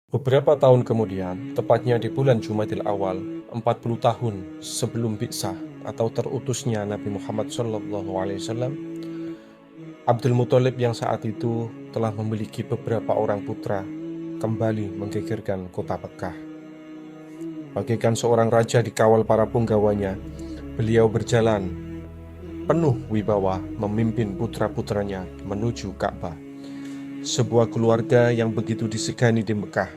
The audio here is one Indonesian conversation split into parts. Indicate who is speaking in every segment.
Speaker 1: Beberapa tahun kemudian, tepatnya di bulan Jumadil Awal, 40 tahun sebelum Bi'tsah atau terutusnya Nabi Muhammad SAW, Abdul Muthalib yang saat itu telah memiliki beberapa orang putra kembali menggegerkan kota Mekah. Bagaikan seorang raja dikawal para punggawanya, beliau berjalan penuh wibawa memimpin putra-putranya menuju Ka'bah. Sebuah keluarga yang begitu disegani di Mekah,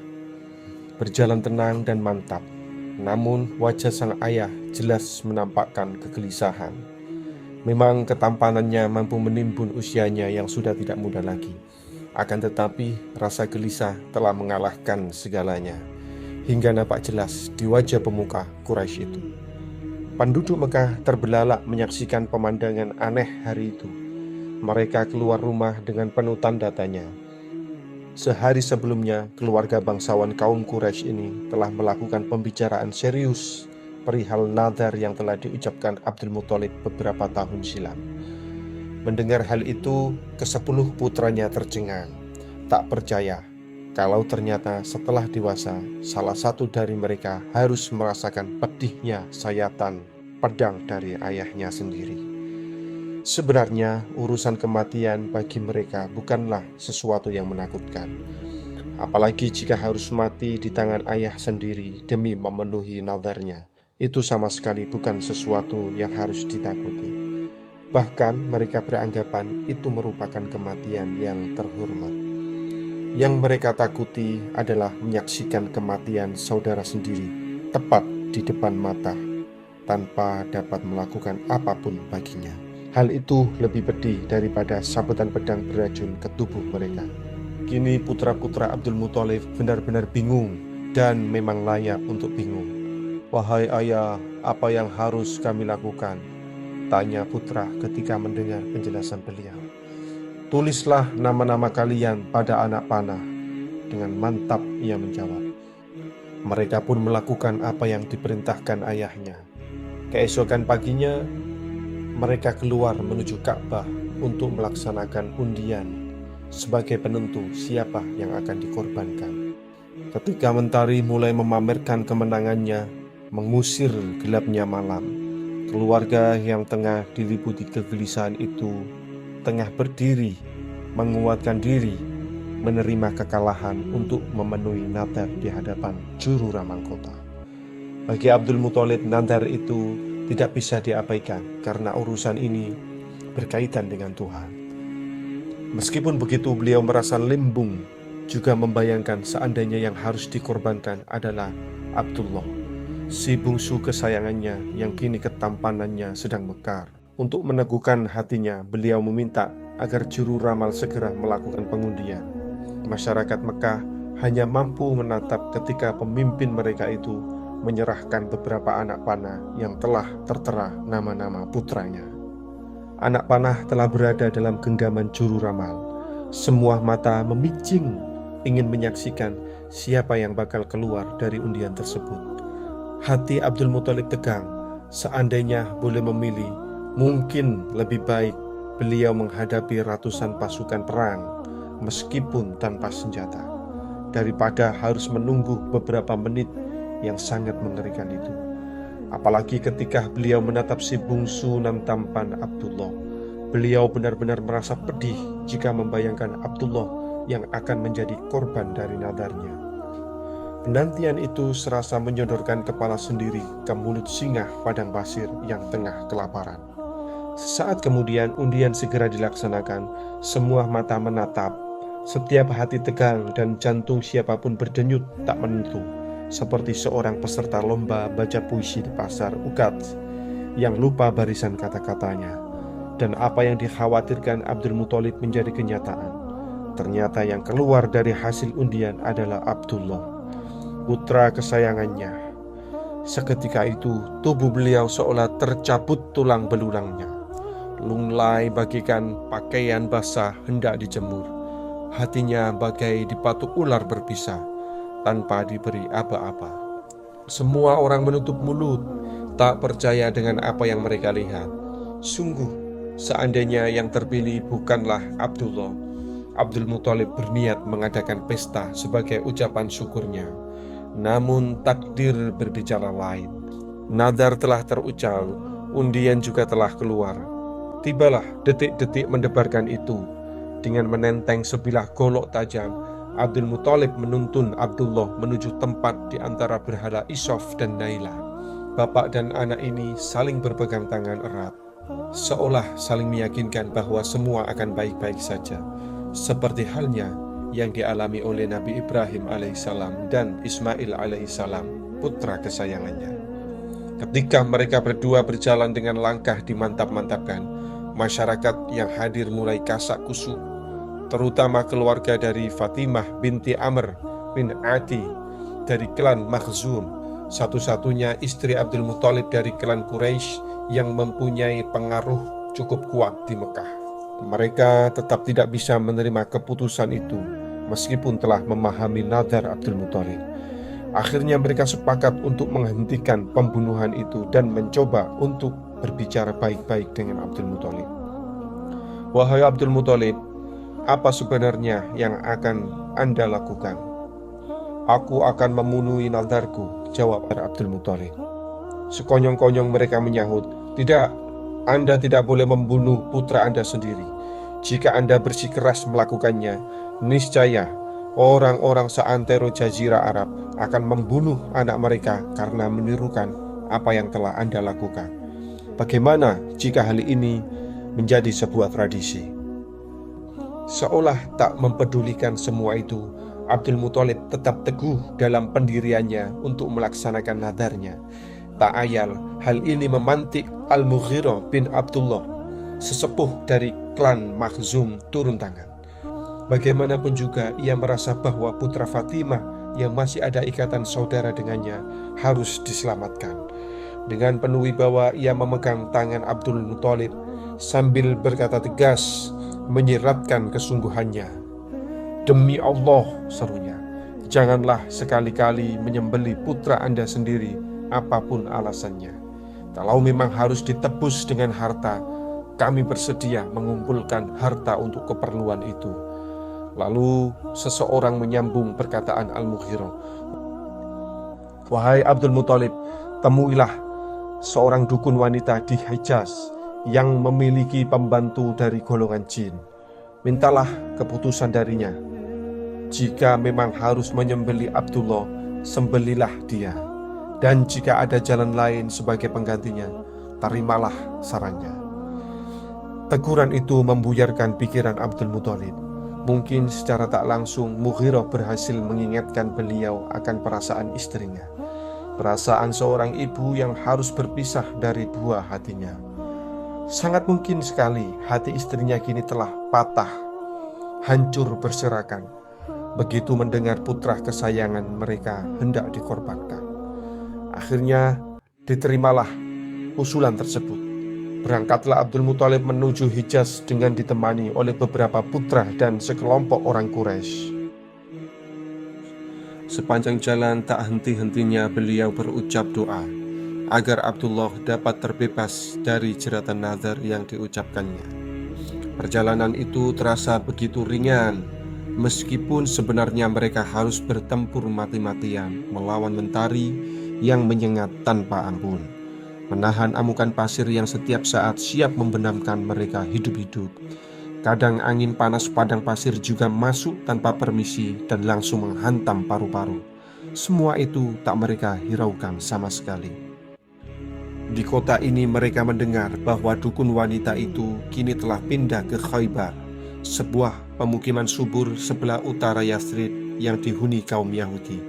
Speaker 1: berjalan tenang dan mantap. Namun wajah sang ayah jelas menampakkan kegelisahan. Memang ketampanannya mampu menimbun usianya yang sudah tidak muda lagi. Akan tetapi rasa gelisah telah mengalahkan segalanya, hingga nampak jelas di wajah pemuka Quraisy itu. Penduduk Mekah terbelalak menyaksikan pemandangan aneh hari itu. Mereka keluar rumah dengan penuh tanda tanya. Sehari sebelumnya, keluarga bangsawan kaum Quraisy ini telah melakukan pembicaraan serius perihal nadar yang telah diucapkan Abdul Muthalib beberapa tahun silam. Mendengar hal itu, ke-10 putranya tercengang, tak percaya kalau ternyata setelah dewasa, salah satu dari mereka harus merasakan pedihnya sayatan pedang dari ayahnya sendiri. Sebenarnya urusan kematian bagi mereka bukanlah sesuatu yang menakutkan. Apalagi jika harus mati di tangan ayah sendiri demi memenuhi nadarnya. Itu sama sekali bukan sesuatu yang harus ditakuti. Bahkan mereka beranggapan itu merupakan kematian yang terhormat. Yang mereka takuti adalah menyaksikan kematian saudara sendiri tepat di depan mata, tanpa dapat melakukan apapun baginya. Hal itu lebih pedih daripada sabetan pedang beracun ke tubuh mereka. Kini putra-putra Abdul Muthalib benar-benar bingung, dan memang layak untuk bingung. "Wahai ayah, apa yang harus kami lakukan?" tanya putra ketika mendengar penjelasan beliau. "Tulislah nama-nama kalian pada anak panah." Dengan mantap ia menjawab. Mereka pun melakukan apa yang diperintahkan ayahnya. Keesokan paginya, mereka keluar menuju Ka'bah untuk melaksanakan undian sebagai penentu siapa yang akan dikorbankan. Ketika mentari mulai memamerkan kemenangannya, mengusir gelapnya malam, keluarga yang tengah diliputi kegelisahan itu tengah berdiri, menguatkan diri, menerima kekalahan untuk memenuhi nadar di hadapan juru ramal kota. Bagi Abdul Muthalib, nadar itu tidak bisa diabaikan karena urusan ini berkaitan dengan Tuhan. Meskipun begitu, beliau merasa limbung, juga membayangkan seandainya yang harus dikorbankan adalah Abdullah, si bungsu kesayangannya yang kini ketampanannya sedang mekar. Untuk meneguhkan hatinya, beliau meminta agar juru ramal segera melakukan pengundian. Masyarakat Mekah hanya mampu menatap ketika pemimpin mereka itu menyerahkan beberapa anak panah yang telah tertera nama-nama putranya. Anak panah telah berada dalam genggaman juru ramal. Semua mata memijing ingin menyaksikan siapa yang bakal keluar dari undian tersebut. Hati Abdul Muthalib tegang. Seandainya boleh memilih, mungkin lebih baik beliau menghadapi ratusan pasukan perang meskipun tanpa senjata, daripada harus menunggu beberapa menit yang sangat mengerikan itu. Apalagi ketika beliau menatap si bungsu nan tampan Abdullah, beliau benar-benar merasa pedih jika membayangkan Abdullah yang akan menjadi korban dari nadarnya. Penantian itu serasa menyodorkan kepala sendiri ke mulut singa padang pasir yang tengah kelaparan. Sesaat kemudian undian segera dilaksanakan. Semua mata menatap. Setiap hati tegang dan jantung siapapun berdenyut tak menentu, seperti seorang peserta lomba baca puisi di pasar ukat yang lupa barisan kata-katanya. Dan apa yang dikhawatirkan Abdul Muthalib menjadi kenyataan. Ternyata yang keluar dari hasil undian adalah Abdullah, putra kesayangannya. Seketika itu tubuh beliau seolah tercabut tulang belulangnya. Lunglai bagikan pakaian basah hendak dijemur. Hatinya bagai dipatuk ular berpisah tanpa diberi apa-apa. Semua orang menutup mulut, tak percaya dengan apa yang mereka lihat. Sungguh, seandainya yang terpilih bukanlah Abdullah, Abdul Muthalib berniat mengadakan pesta sebagai ucapan syukurnya. Namun takdir berbicara lain. Nadar telah terucap, undian juga telah keluar. Tibalah detik-detik mendebarkan itu. Dengan menenteng sebilah golok tajam, Abdul Muthalib menuntun Abdullah menuju tempat di antara berhala Isof dan Naila. Bapak dan anak ini saling berpegang tangan erat, seolah saling meyakinkan bahwa semua akan baik-baik saja, seperti halnya yang dialami oleh Nabi Ibrahim alaihissalam dan Ismail alaihissalam, putra kesayangannya. Ketika mereka berdua berjalan dengan langkah dimantap-mantapkan, masyarakat yang hadir mulai kasak kusuk, terutama keluarga dari Fatimah binti Amr bin Ati dari klan Makhzum, satu-satunya istri Abdul Muthalib dari klan Quraisy yang mempunyai pengaruh cukup kuat di Mekah. Mereka tetap tidak bisa menerima keputusan itu meskipun telah memahami nadar Abdul Muthalib. Akhirnya mereka sepakat untuk menghentikan pembunuhan itu dan mencoba untuk berbicara baik-baik dengan Abdul Muthalib. Wahai Abdul Muthalib, apa sebenarnya yang akan Anda lakukan? Aku akan memenuhi nadarku, jawab Abdul Muthalib. Sekonyong-konyong mereka menyahut, tidak, Anda tidak boleh membunuh putra Anda sendiri. Jika Anda bersikeras melakukannya, niscaya orang-orang seantero Jazirah Arab akan membunuh anak mereka karena menirukan apa yang telah Anda lakukan. Bagaimana jika hal ini menjadi sebuah tradisi? Seolah tak mempedulikan semua itu, Abdul Muthalib tetap teguh dalam pendiriannya untuk melaksanakan nadarnya. Tak ayal, hal ini memantik Al-Mughirah bin Abdullah, sesepuh dari klan Makhzum, turun tangan. Bagaimanapun juga ia merasa bahwa putra Fatimah yang masih ada ikatan saudara dengannya harus diselamatkan. Dengan penuh wibawa ia memegang tangan Abdul Muthalib sambil berkata tegas, menyiratkan kesungguhannya. Demi Allah, serunya, janganlah sekali-kali menyembelih putra Anda sendiri, apapun alasannya. Kalau memang harus ditebus dengan harta, kami bersedia mengumpulkan harta untuk keperluan itu. Lalu seseorang menyambung perkataan Al-Mughirah. Wahai Abdul Muthalib, temuilah seorang dukun wanita di Hijaz yang memiliki pembantu dari golongan jin. Mintalah keputusan darinya. Jika memang harus menyembelih Abdullah, sembelilah dia. Dan jika ada jalan lain sebagai penggantinya, terimalah sarannya. Teguran itu membuyarkan pikiran Abdul Muthalib. Mungkin secara tak langsung Mughirah berhasil mengingatkan beliau akan perasaan istrinya. Perasaan seorang ibu yang harus berpisah dari buah hatinya. Sangat mungkin sekali hati istrinya kini telah patah, hancur berserakan, begitu mendengar putra kesayangan mereka hendak dikorbankan. Akhirnya diterimalah usulan tersebut. Berangkatlah Abdul Muthalib menuju Hijaz dengan ditemani oleh beberapa putra dan sekelompok orang Quraisy. Sepanjang jalan tak henti-hentinya beliau berucap doa agar Abdullah dapat terbebas dari jeratan nazar yang diucapkannya. Perjalanan itu terasa begitu ringan, meskipun sebenarnya mereka harus bertempur mati-matian melawan mentari yang menyengat tanpa ampun, menahan amukan pasir yang setiap saat siap membenamkan mereka hidup-hidup. Kadang angin panas padang pasir juga masuk tanpa permisi dan langsung menghantam paru-paru. Semua itu tak mereka hiraukan sama sekali. Di kota ini mereka mendengar bahwa dukun wanita itu kini telah pindah ke Khaybar, sebuah pemukiman subur sebelah utara Yathrib yang dihuni kaum Yahudi.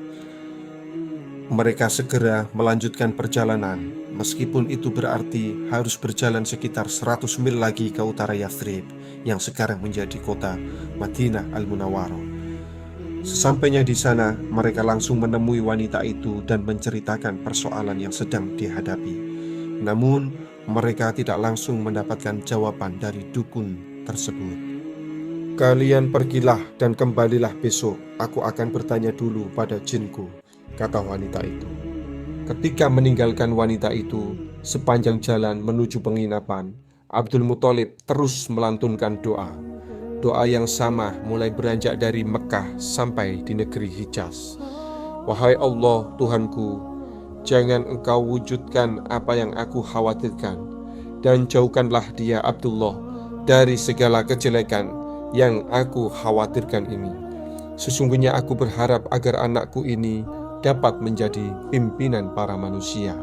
Speaker 1: Mereka segera melanjutkan perjalanan, meskipun itu berarti harus berjalan sekitar 100 mil lagi ke utara Yathrib yang sekarang menjadi kota Madinah Al-Munawwarah. Sesampainya di sana, mereka langsung menemui wanita itu dan menceritakan persoalan yang sedang dihadapi. Namun, mereka tidak langsung mendapatkan jawaban dari dukun tersebut. Kalian pergilah dan kembalilah besok, aku akan bertanya dulu pada jinku, kata wanita itu. Ketika meninggalkan wanita itu, sepanjang jalan menuju penginapan, Abdul Muthalib terus melantunkan doa. Doa yang sama mulai beranjak dari Mekah sampai di negeri Hijaz. Wahai Allah, Tuhanku, jangan Engkau wujudkan apa yang aku khawatirkan, dan jauhkanlah dia Abdullah dari segala kejelekan yang aku khawatirkan ini. Sesungguhnya aku berharap agar anakku ini dapat menjadi pimpinan para manusia.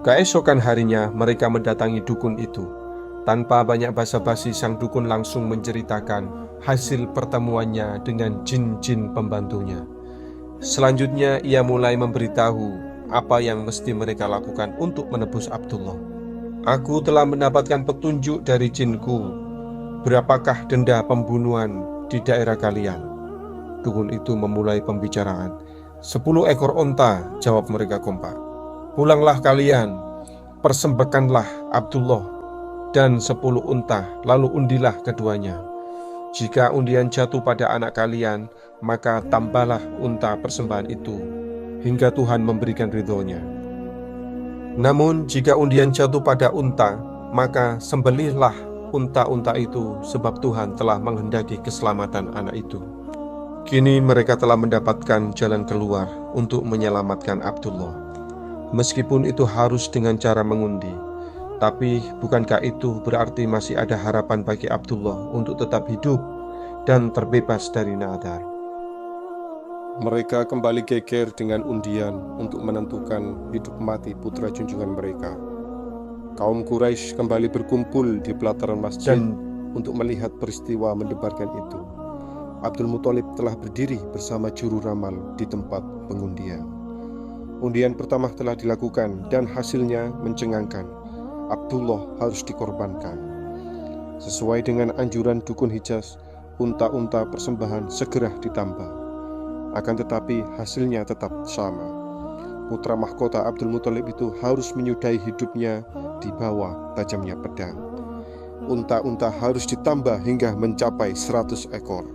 Speaker 1: Keesokan harinya mereka mendatangi dukun itu. Tanpa banyak basa-basi, sang dukun langsung menceritakan hasil pertemuannya dengan jin-jin pembantunya. Selanjutnya ia mulai memberitahu apa yang mesti mereka lakukan untuk menebus Abdullah. Aku telah mendapatkan petunjuk dari jinku. Berapakah denda pembunuhan di daerah kalian? Dukun itu memulai pembicaraan. 10 ekor onta, jawab mereka kompak. Pulanglah kalian, persembahkanlah Abdullah dan 10 unta, lalu undilah keduanya. Jika undian jatuh pada anak kalian, maka tambahlah unta persembahan itu hingga Tuhan memberikan ridhonya. Namun jika undian jatuh pada unta, maka sembelihlah unta-unta itu, sebab Tuhan telah menghendaki keselamatan anak itu. Kini mereka telah mendapatkan jalan keluar untuk menyelamatkan Abdullah. Meskipun itu harus dengan cara mengundi, tapi bukankah itu berarti masih ada harapan bagi Abdullah untuk tetap hidup dan terbebas dari nadar? Mereka kembali geger dengan undian untuk menentukan hidup mati putra junjungan mereka. Kaum Quraisy kembali berkumpul di pelataran masjid untuk melihat peristiwa mendebarkan itu. Abdul Muthalib telah berdiri bersama juru ramal di tempat pengundian. Undian pertama telah dilakukan dan hasilnya mencengangkan. Abdullah harus dikorbankan. Sesuai dengan anjuran dukun Hijaz, unta-unta persembahan segera ditambah. Akan tetapi hasilnya tetap sama. Putra mahkota Abdul Muthalib itu harus menyudahi hidupnya di bawah tajamnya pedang. Unta-unta harus ditambah hingga mencapai 100 ekor.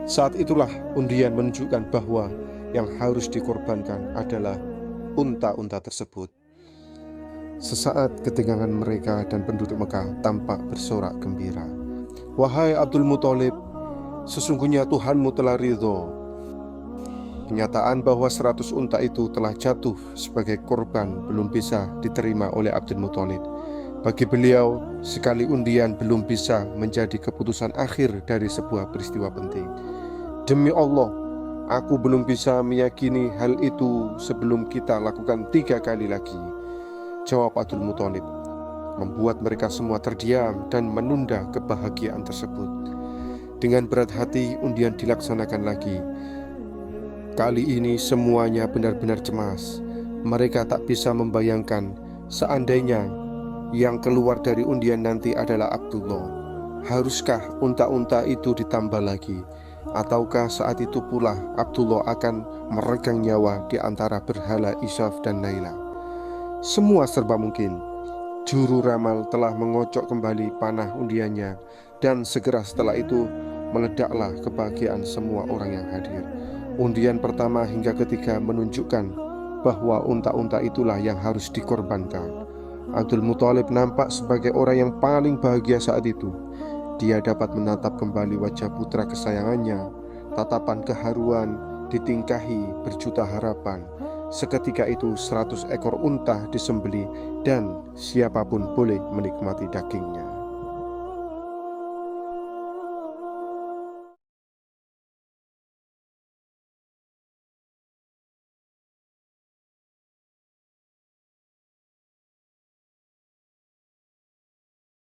Speaker 1: Saat itulah undian menunjukkan bahwa yang harus dikorbankan adalah unta-unta tersebut. Sesaat ketegangan mereka dan penduduk Mekah tampak bersorak gembira. Wahai Abdul Muthalib, sesungguhnya Tuhanmu telah ridho. Kenyataan bahwa 100 unta itu telah jatuh sebagai korban belum bisa diterima oleh Abdul Muthalib. Bagi beliau, sekali undian belum bisa menjadi keputusan akhir dari sebuah peristiwa penting. Demi Allah, aku belum bisa meyakini hal itu sebelum kita lakukan 3 kali lagi, jawab Abdul Muthalib, membuat mereka semua terdiam dan menunda kebahagiaan tersebut. Dengan berat hati undian dilaksanakan lagi. Kali ini semuanya benar-benar cemas. Mereka tak bisa membayangkan seandainya yang keluar dari undian nanti adalah Abdullah. Haruskah unta-unta itu ditambah lagi? Ataukah saat itu pula Abdullah akan meregang nyawa di antara berhala Isyaf dan Naila? Semua serba mungkin. Juru ramal telah mengocok kembali panah undiannya, dan segera setelah itu meledaklah kebahagiaan semua orang yang hadir. Undian pertama hingga ketiga menunjukkan bahwa unta-unta itulah yang harus dikorbankan. Abdul Muthalib nampak sebagai orang yang paling bahagia saat itu. Dia dapat menatap kembali wajah putra kesayangannya. Tatapan keharuan ditingkahi berjuta harapan. Seketika itu 100 ekor unta disembelih dan siapapun boleh menikmati dagingnya.